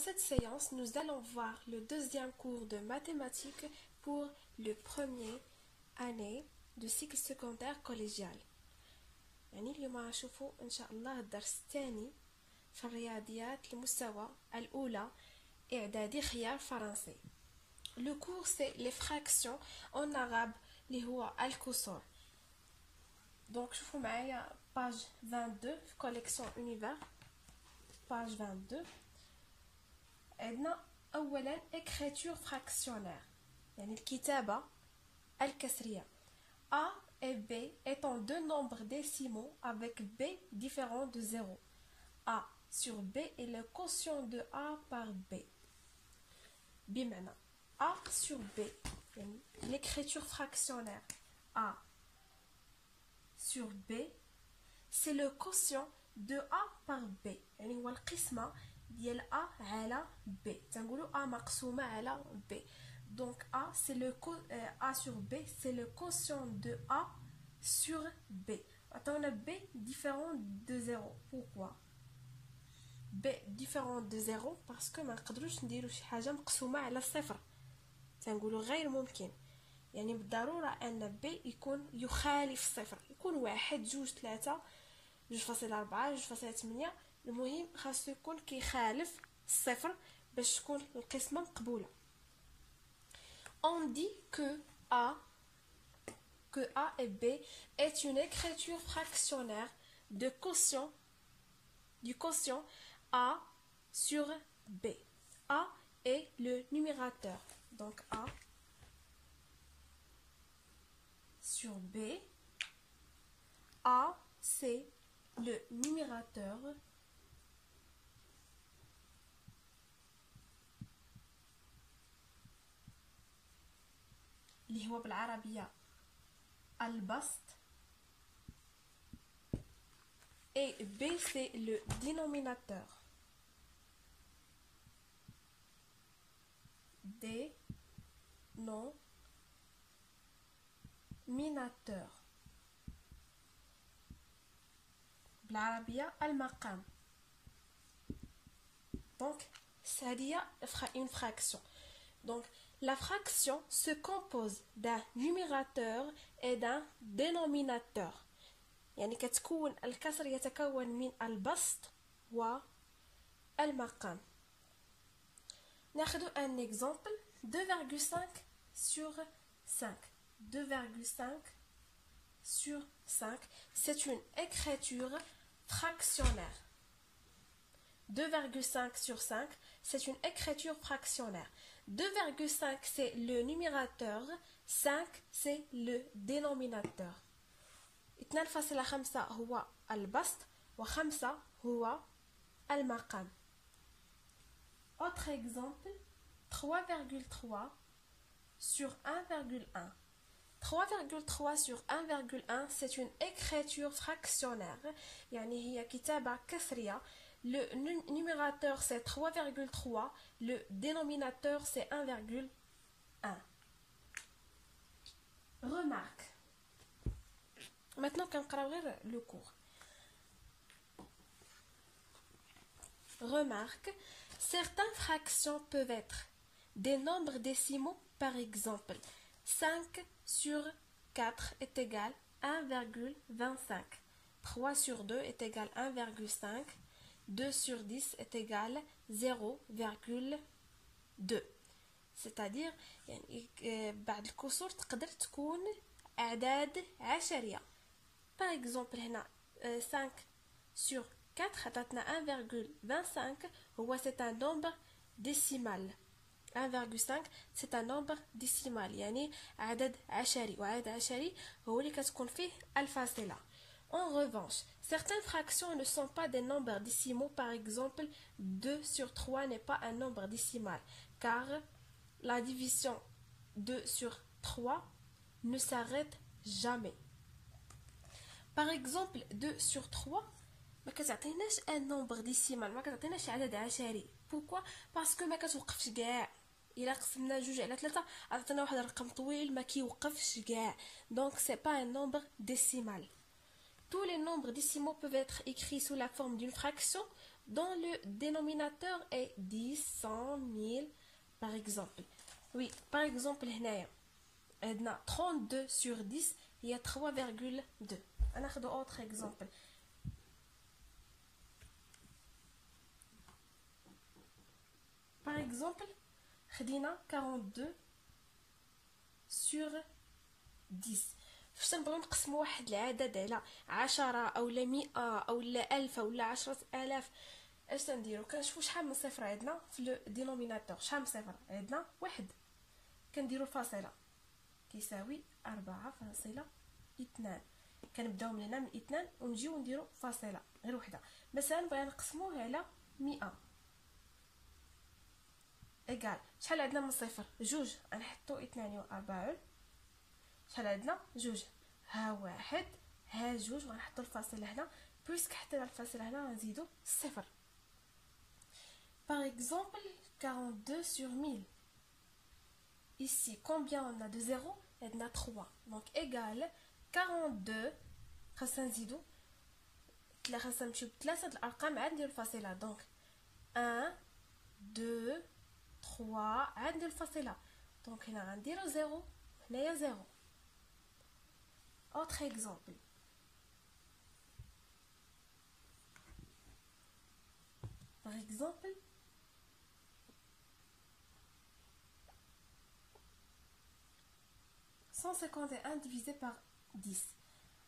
cette séance, nous allons voir le deuxième cours de mathématiques pour le premier année de cycle secondaire collégial. يعني اليوم هنشوفوا إن شاء الله الدرس الثاني في الرياضيات المستوى الأولى إعدادي خيار فرنسي. Le cours c'est les fractions en arabe اللي هو الكسور. Donc شوفوا معايا page 22 في collection univers page 22. عندنا أولا écriture fractionnaire يعني الكتابة الكسرية. A et B étant deux nombres décimaux avec B différent de 0. A sur B est le quotient de A par B. بمعنى A sur B يعني l'écriture fractionnaire A sur B c'est le quotient de A par B يعني هو القسمة ديال A على B تنقولوا A مقسومة على B. Donc A c'est le A sur B c'est le quotient de A sur B. عطاونا B différent de 0. Pourquoi B différent de 0 parce que ما نقدروش نديرو شي حاجة مقسومة على صفر تنقولوا غير ممكن يعني بالضرورة أن B يكون يخالف صفر يكون 1 2 3 2.4 2.8 المهم خاصو يكون كيخالف الصفر باش تكون القسمة مقبولة. On dit que A et B est une écriture fractionnaire du quotient A sur B. A est le numérateur. Donc A sur B. A c'est le numérateur. اللي هو بالعربية البسط. Et B c'est le dénominateur. Dénominateur. بالعربية المقام. Donc ça dit une fraction. Donc la fraction se compose d'un numérateur et d'un dénominateur. يعني كتكون الكسر يتكون من البسط والمقام. ناخذ un exemple 2,5 sur 5. 2,5 sur 5 c'est une écriture fractionnaire. 2,5 sur 5 c'est une écriture fractionnaire. 2,5 c'est le numérateur, 5 c'est le dénominateur. 2.5 هو البسط و5 هو المقام. Autre exemple 3,3 sur 1,1. 3,3 sur 1,1 c'est une écriture fractionnaire يعني هي كتابة كسرية. Le numérateur c'est 3,3, le dénominateur c'est 1,1. Remarque. Maintenant qu'on va le cours. Remarque, certaines fractions peuvent être des nombres décimaux, par exemple 5 sur 4 est égal à 1,25. 3 sur 2 est égal à 1,5. 2 sur 10 est égal à 0,2. C'est-à-dire بعد الكسور تقدر تكون أعداد عشرية. Par exemple هنا 5 sur 4 عطاتنا 1,25 هو c'est un nombre décimal. 1,5 c'est un nombre décimal يعني عدد عشري وعدد عشري هو اللي كتكون فيه الفاصلة. En revanche, certaines fractions ne sont pas des nombres décimaux. Par exemple, 2 sur 3 n'est pas un nombre décimal, car la division 2 sur 3 ne s'arrête jamais. Par exemple, 2 sur 3 ما كتعطيناش un nombre décimal, ما كتعطيناش عدد عشري. Pourquoi? Parce que ما كتوقفش كاع. إلا قسمنا 2 على 3 عطينا واحد الرقم طويل ما كيوقفش كاع. Donc c'est pas un nombre décimal. Tous les nombres décimaux peuvent être écrits sous la forme d'une fraction. dans le dénominateur est 10, 100, 1000 par exemple. Oui, par exemple هنايا عندنا 32 sur 10 هي 3,2. ناخذ autre exemple. Par exemple خدينا 42 sur 10. فاش نبغيو نقسموا واحد العدد على 10 اولا 100 اولا 1000 اولا 10000، اش نديرو؟ كنشوفوا شحال من صفر عندنا في لو دينوميناتور. شحال من صفر عندنا؟ واحد. كنديروا الفاصله كيساوي 4.2. كنبداو من هنا من 2 ونجيو نديروا فاصله غير وحده. مثلا بغينا نقسموه على 100 ايكال شحال عندنا من صفر؟ جوج. غنحطوا 42. شحال عندنا؟ جوج. ها واحد ها جوج وغنحطوا الفاصله هنا. بويسك حطينا الفاصله هنا غنزيدوا الصفر. Par exemple 42 sur 1000. Ici combien on a de zéros? On a 3. Donc égal 42 خاصنا نزيدوا خاصنا نمشيو بثلاثه الارقام عاد نديرو الفاصله. دونك 1 2 3 عاد نديرو الفاصله. دونك هنا غنديرو 0 هنايا 0. Autre exemple. Par exemple 151 divisé par 10.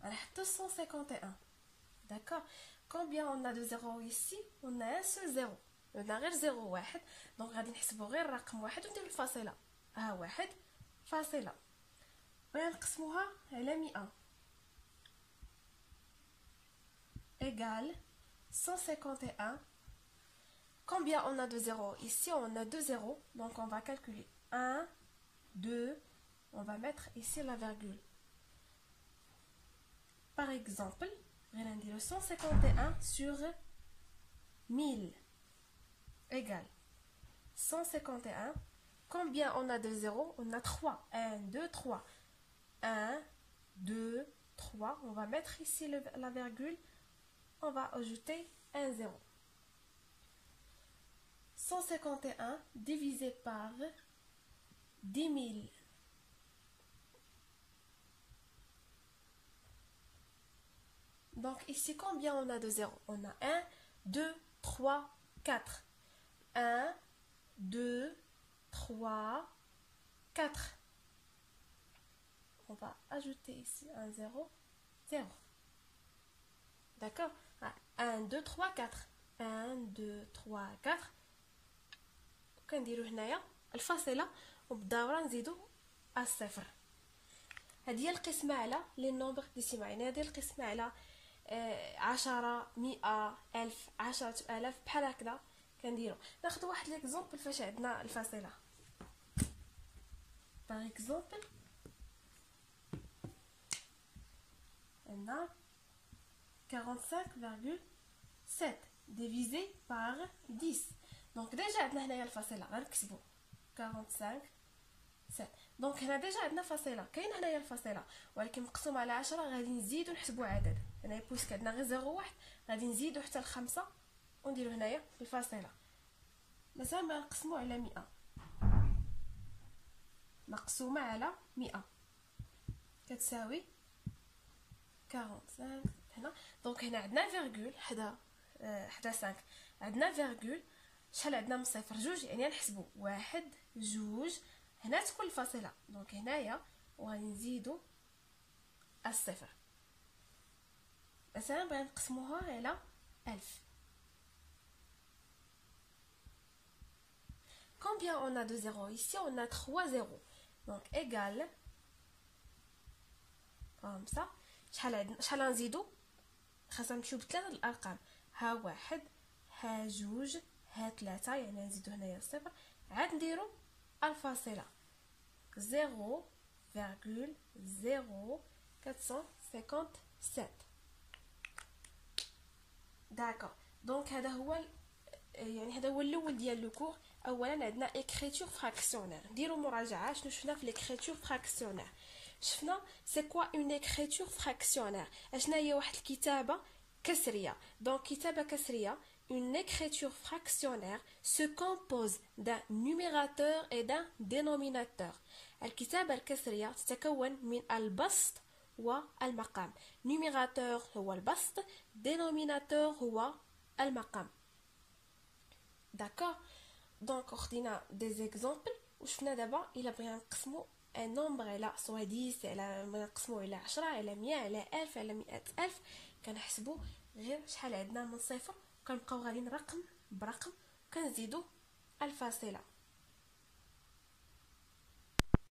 Alors 251. D'accord. Combien on a de 0 ici? On a un seul 0. On a غير 0 واحد. Donc غادي نحسبوا غير رقم واحد ونديرو الفاصله. ها واحد فاصله. بغينا نقسموها على 100 égale 151. Combien on a de 0? Ici on a 2 zéros, donc on va calculer 1 2. On va mettre ici la virgule. Par exemple 151 sur 1000 égale 151. Combien on a de 0? On a 3. 1 2 3. 1 2 3. On va mettre ici la virgule. On va ajouter un 0. 151 divisé par 10 000. Donc ici, combien on a de 0? On a 1, 2, 3, 4. 1, 2, 3, 4. On va ajouter ici un 0, 0. D'accord? 1, 2, 3, 4. 1, 2, 3, 4. كنديرو هنايا الفاصله وبالضروره نزيدو الصفر. هذه هي القسمه على لي نومبر ديسيمال. يعني هذه القسمه على 10 100 1000 10000 بحال هكذا كنديرو. ناخذ واحد ليكزامبل فاش عندنا الفاصله. باغ اكزومبل عندنا 45,7 divisé par 10. دونك ديجا عندنا هنايا الفاصله غنكتبو 45,7. دونك هنا ديجا عندنا فاصله. كاين هنايا الفاصله ولكن مقسوم على 10. غادي نزيدو نحسبو عدد. هنايا بويسك عندنا غير 0 1 غادي نزيدو حتى ل5 ونديرو هنايا الفاصله. مثلا نقسمو على 100 مقسومه على 100 كتساوي 45 هنا. دونك هنا عندنا فيرغول حدا 5. عندنا فيرغول. شحال عندنا من صفر؟ جوج. يعني نحسبوا 1 2 هنا تكون الفاصله. دونك هنايا وغادي نزيدو الصفر. مثلا بغينا نقسموها على 1000. Combien on a de 0? Ici on a 3 zéros. Donc égal comme ça. شحال نزيدو؟ خاصنا نمشيو بثلاثه الارقام. ها واحد ها جوج ها 3. يعني نزيدو هنايا الصفر. عاد نديرو الفاصله 0,0457. داكور. دونك هذا هو يعني هذا هو الاول ديال لو كور. اولا عندنا اكريتور فراكسيونير. نديرو مراجعه شنو شفنا في ليكريتور فراكسيونير. شفنا سي كوا اون اكريتور فراكسيونير. اشنا هي واحد الكتابه كسريه. دونك كتابه كسريه une écriture fractionnaire se compose d'un numérateur et d'un dénominateur. الكتابة الكسرية تتكون من البسط والمقام. numérateur هو البسط, dénominateur هو المقام. D'accord? Donc, on a des exemples وشفنا دابا إلا بغينا نقسمو un nombre إلى سواديس إلى نقسمو إلى 10 إلى 100 إلى 1000 إلى 100,000 كنحسبو غير شحال عندنا من صفر وكنبقاو غاديين رقم برقم كنزيدو الفاصلة.